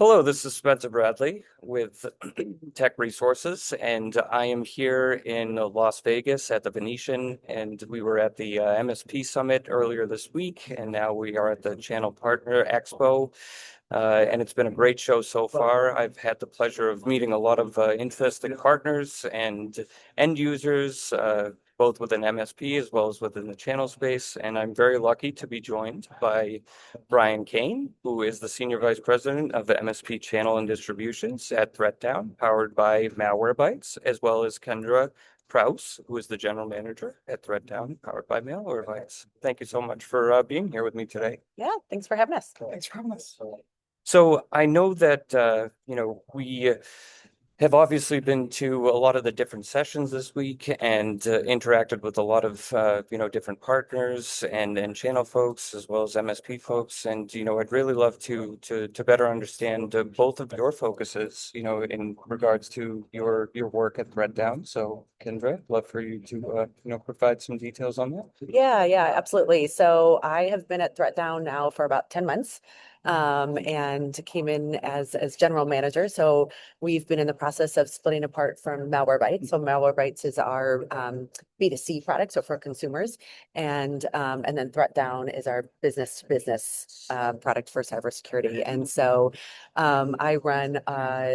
Hello, this is Spencer Bradley with Tech Resources, and I am here in Las Vegas at the Venetian, and we were at the MSP Summit earlier this week, and now we are at the Channel Partner Expo, and it's been a great show so far. I've had the pleasure of meeting a lot of interesting partners and end users, both within MSP as well as within the channel space, and I'm very lucky to be joined by Brian Kane, who is the Senior Vice President of the MSP Channel and Distributions at ThreatDown, powered by Malwarebytes, as well as Kendra Kraus, who is the General Manager at ThreatDown, powered by Malwarebytes. Thank you so much for being here with me today. Yeah, thanks for having us. Thanks for having us. So I know that we have obviously been to a lot of the different sessions this week and interacted with a lot of different partners and channel folks as well as MSP folks. And I'd really love to better understand both of your focuses, in regards to your work at ThreatDown. So Kendra, love for you to provide some details on that. Yeah, absolutely. So I have been at ThreatDown now for about 10 months. And came in as general manager. So we've been in the process of splitting apart from Malwarebytes. So Malwarebytes is our B2C product, so for consumers, and then ThreatDown is our business to business product for cybersecurity. And so I run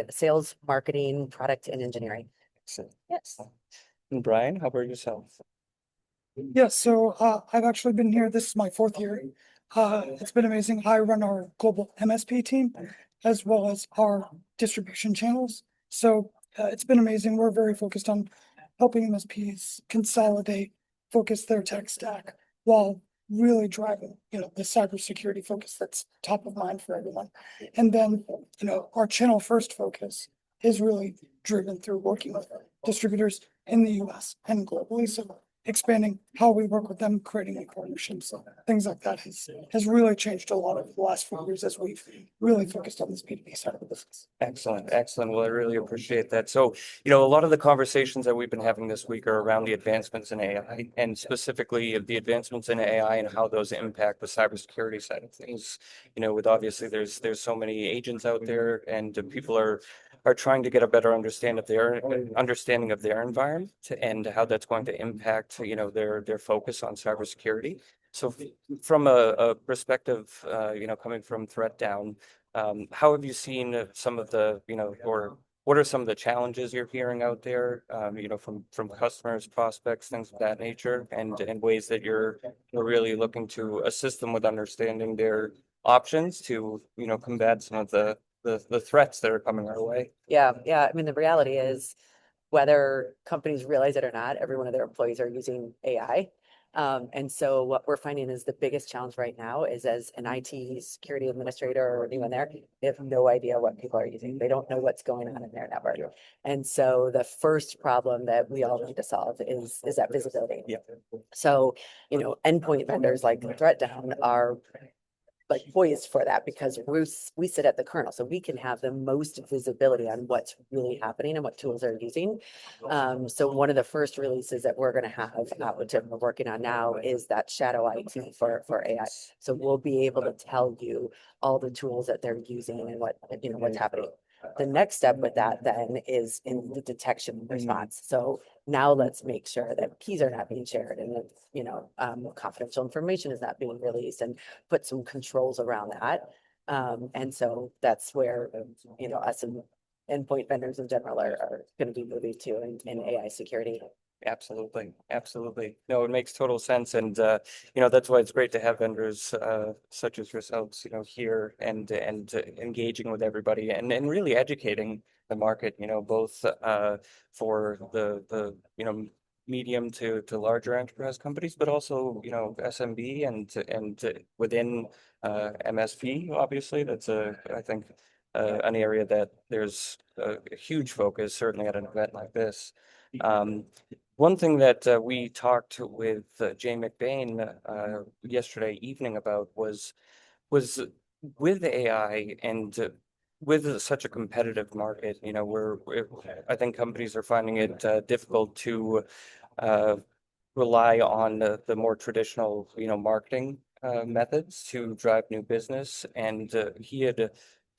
sales, marketing, product, and engineering. Excellent. Yes. And Brian, how about yourself? Yeah, so I've actually been here. This is my fourth year. It's been amazing. I run our global MSP team as well as our distribution channels. So it's been amazing. We're very focused on helping MSPs consolidate, focus their tech stack while really driving, the cybersecurity focus that's top of mind for everyone. And then, our channel first focus is really driven through working with distributors in the US and globally. So expanding how we work with them, creating new partnerships, things like that has really changed a lot over the last 4 years as we've really focused on this B2B side of the business. Excellent, excellent. Well, I really appreciate that. So, a lot of the conversations that we've been having this week are around the advancements in AI, and specifically the advancements in AI and how those impact the cybersecurity side of things. With obviously there's so many agents out there, and people are trying to get a better understanding of their environment and how that's going to impact, their focus on cybersecurity. So from a perspective, coming from ThreatDown, how have you seen some of the, or what are some of the challenges you're hearing out there, from customers, prospects, things of that nature, and ways that you're really looking to assist them with understanding their options to, combat some of the threats that are coming our way? Yeah. I mean, the reality is, whether companies realize it or not, every one of their employees are using AI. And so what we're finding is the biggest challenge right now is, as an IT security administrator or anyone there, they have no idea what people are using. They don't know what's going on in their network. Yeah. And so the first problem that we all need to solve is that visibility. Yeah. So, endpoint vendors like ThreatDown are like poised for that, because we sit at the kernel, so we can have the most visibility on what's really happening and what tools they're using. So one of the first releases that we're going to have out, which we're working on now, is that shadow IT for AI. So we'll be able to tell you all the tools that they're using and what's happening. The next step with that then is in the detection and response. So now let's make sure that keys are not being shared, and that, confidential information is not being released, and put some controls around that. And so that's where, us and endpoint vendors in general are going to be moving to in AI security. Absolutely. Absolutely. No, it makes total sense. And, that's why it's great to have vendors, such as yourselves, here and engaging with everybody and really educating the market, both, for the medium to larger enterprise companies, but also, SMB and within, MSP, obviously. That's I think, an area that there's a huge focus, certainly at an event like this. One thing that we talked with Jay McBain yesterday evening about was with AI and with such a competitive market, I think companies are finding it difficult to uh, rely on the more traditional, marketing methods to drive new business. And he had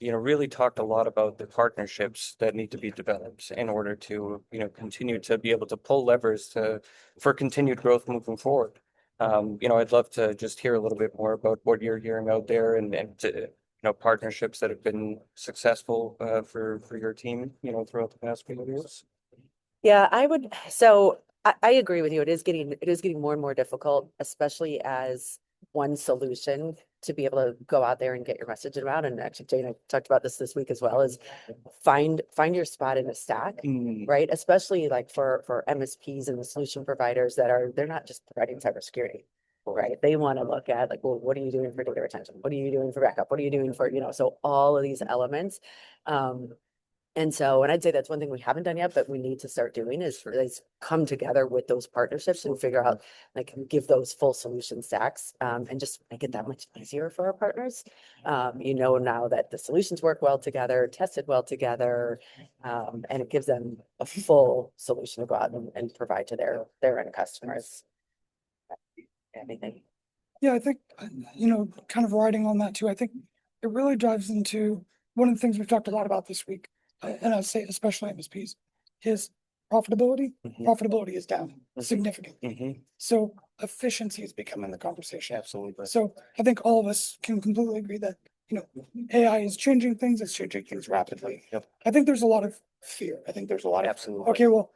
really talked a lot about the partnerships that need to be developed in order to, continue to be able to pull levers for continued growth moving forward. I'd love to just hear a little bit more about what you're hearing out there and partnerships that have been successful for your team, throughout the past few years. Yeah, I agree with you. It is getting more and more difficult, especially as one solution to be able to go out there and get your message around. And actually, Jane, I talked about this week as well, is find your spot in the stack, right? Especially like for MSPs and the solution providers they're not just providing cybersecurity, right? They want to look at like, well, what are you doing for data retention? What are you doing for backup? What are you doing for, so all of these elements. And I'd say that's one thing we haven't done yet, but we need to start doing is come together with those partnerships and figure out, like, give those full solution stacks, and just make it that much easier for our partners. Now that the solutions work well together, tested well together, and it gives them a full solution to go out and provide to their end customers. Anything? Yeah, I think, kind of riding on that too, I think it really dives into one of the things we've talked a lot about this week, and I say especially MSPs, is profitability. Mhm. Profitability is down Mhm. significantly. Mhm. So efficiency is becoming the conversation. Absolutely. So I think all of us can completely agree that, AI is changing things, it's changing things rapidly. Yep. I think there's a lot of fear. I think there's a lot of, Absolutely. okay, well,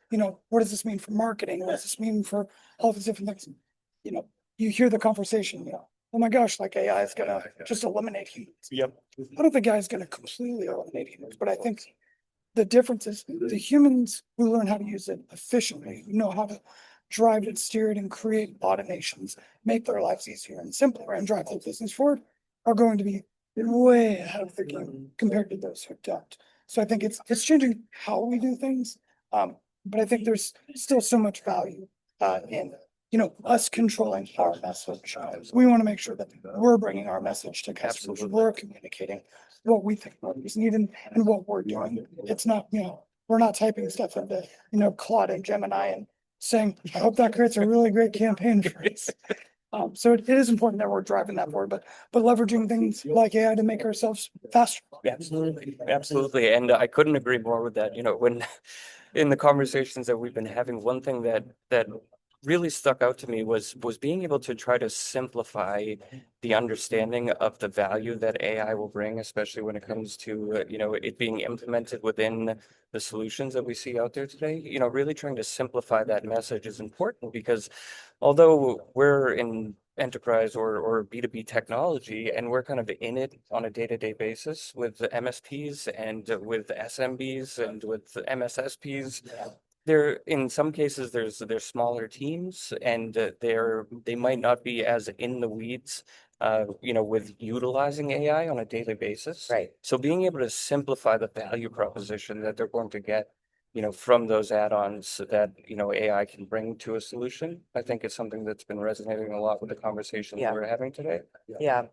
what does this mean for marketing? What does this mean for all these different things? You hear the conversation, oh my gosh, like AI is gonna just eliminate humans. Yep. I don't think AI is gonna completely eliminate humans, but I think the difference is the humans who learn how to use it efficiently, who know how to drive it, steer it, and create automations, make their lives easier and simpler and drive their business forward, are going to be way ahead of the game compared to those who don't. So I think it's changing how we do things. But I think there's still so much value in us controlling our message. We want to make sure that we're bringing our message to customers. Absolutely. We're communicating what we think is needed and what we're doing. It's not, we're not typing stuff into, Claude and Gemini and saying, I hope that creates a really great campaign for us. So it is important that we're driving that forward, but leveraging things like AI to make ourselves faster. Absolutely. Absolutely. And I couldn't agree more with that. When in the conversations that we've been having, one thing that really stuck out to me was being able to try to simplify the understanding of the value that AI will bring, especially when it comes to it being implemented within the solutions that we see out there today. Really trying to simplify that message is important because although we're in enterprise or B2B technology and we're kind of in it on a day-to-day basis with the MSPs and with SMBs and with MSSPs, there, in some cases, there's smaller teams and they might not be as in the weeds, with utilizing AI on a daily basis. Right. So being able to simplify the value proposition that they're going to get, from those add-ons that, AI can bring to a solution, I think is something that's been resonating a lot with the conversation Yeah. we're having today. Yeah.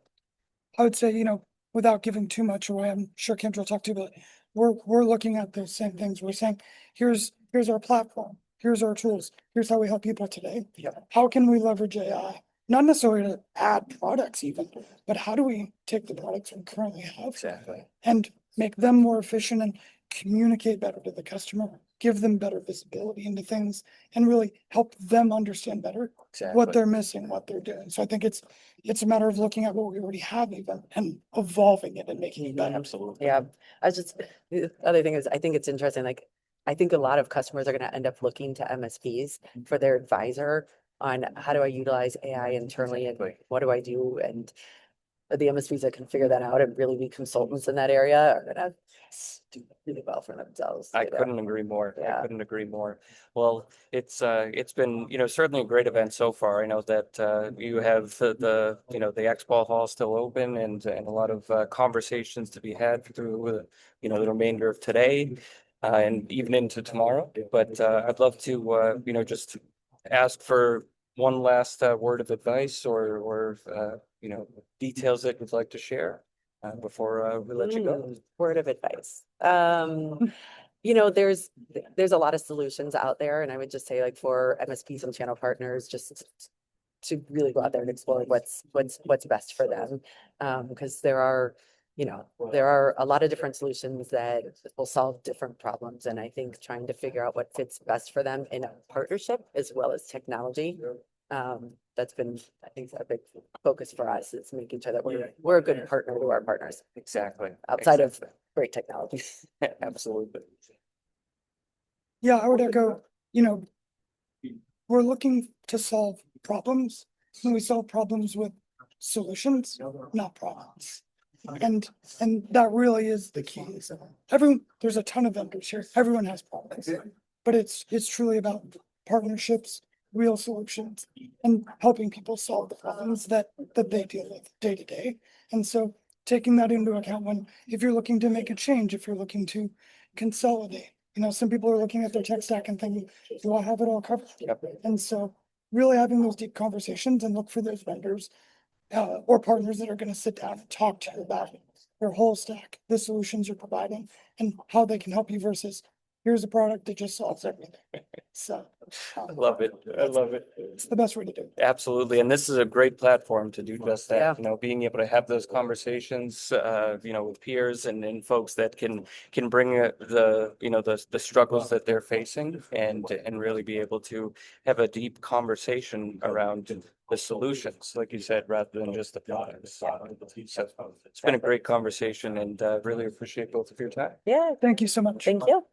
I would say, without giving too much away, I'm sure Kendra will talk to you, but we're looking at the same things. We're saying, here's our platform, here's our tools, here's how we help people today. Yeah. How can we leverage AI? Not necessarily to add products even, but how do we take the products we currently have Exactly. and make them more efficient and communicate better to the customer, give them better visibility into things, and really help them understand better Exactly. what they're missing, what they're doing. So I think it's a matter of looking at what we already have even and evolving it and making it better. Absolutely. Yeah, the other thing is, I think it's interesting, like, I think a lot of customers are gonna end up looking to MSPs for their advisor on how do I utilize AI internally and what do I do? And the MSPs that can figure that out and really be consultants in that area are gonna do really well for themselves. I couldn't agree more. I Yeah. couldn't agree more. Well, it's been, certainly a great event so far. I know that you have the expo hall still open and a lot of conversations to be had through the remainder of today and even into tomorrow. But I'd love to just ask for one last word of advice or details that you'd like to share before we let you go. Word of advice. There's a lot of solutions out there, and I would just say, like, for MSPs and channel partners, just to really go out there and explore what's best for them. Because there are, you know, there are a lot of different solutions that will solve different problems. And I think trying to figure out what fits best for them in a partnership as well as technology. That's been, I think, a big focus for us, is making sure that we're a good partner to our partners Exactly. outside of Exactly. great technology. Absolutely. Yeah, I would echo, you know, we're looking to solve problems, and we solve problems with solutions, not problems. And that really is the key. Is everyone, there's a ton of vendors here. Everyone has problems, but it's truly about partnerships, real solutions, and helping people solve the problems that they deal with day to day. And so taking that into account when, if you're looking to make a change, if you're looking to consolidate, you know, some people are looking at their tech stack and thinking, do I have it all covered? Yep. And so really having those deep conversations and look for those vendors or partners that are going to sit down and talk to you about their whole stack, the solutions you're providing, and how they can help you versus here's a product that just solves everything. So I love it. I love it. it's the best way to do it. Absolutely. And this is a great platform to do just Yeah. that, you know, being able to have those conversations, you know, with peers and folks that can bring the, you know, the struggles that they're facing and really be able to have a deep conversation around the solutions, like you said, rather than just the products. So it's been a great conversation and really appreciate both of your time. Yeah, Thank you so much. thank you.